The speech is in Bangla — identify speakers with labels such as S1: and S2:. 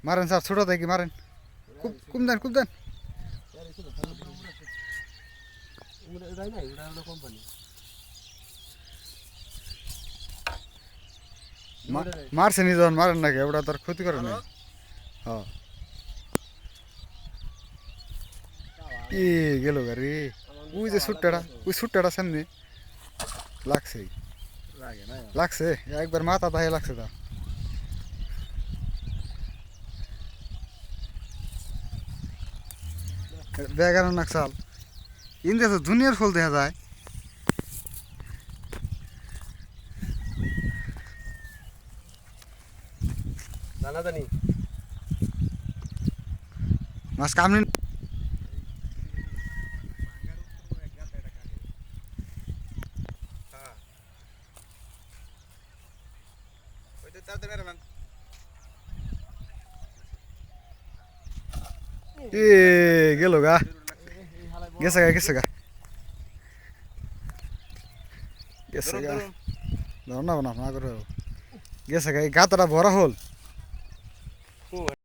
S1: মারেন স্যার ছোট দেখি মারেন খুব কম দেন খুব দেন মারছে নি যখন মারেন নাকি ওটা তোর ক্ষতি করে না হ্যাঁ ই গেল গাড়ি ওই যে ছুট্টাটা সামনে লাগছে লাগছে একবার মাথা দাহে লাগছে তা বেগানো নাকসাল ইন্দিয়া তো দুনিয়ার ফুল দেখা যায় মাছ কামনি এ গেল গা গেছে গা গেছে গা গেছে গা ধর না না করে গেছে গা এই গাতটা ভরা হল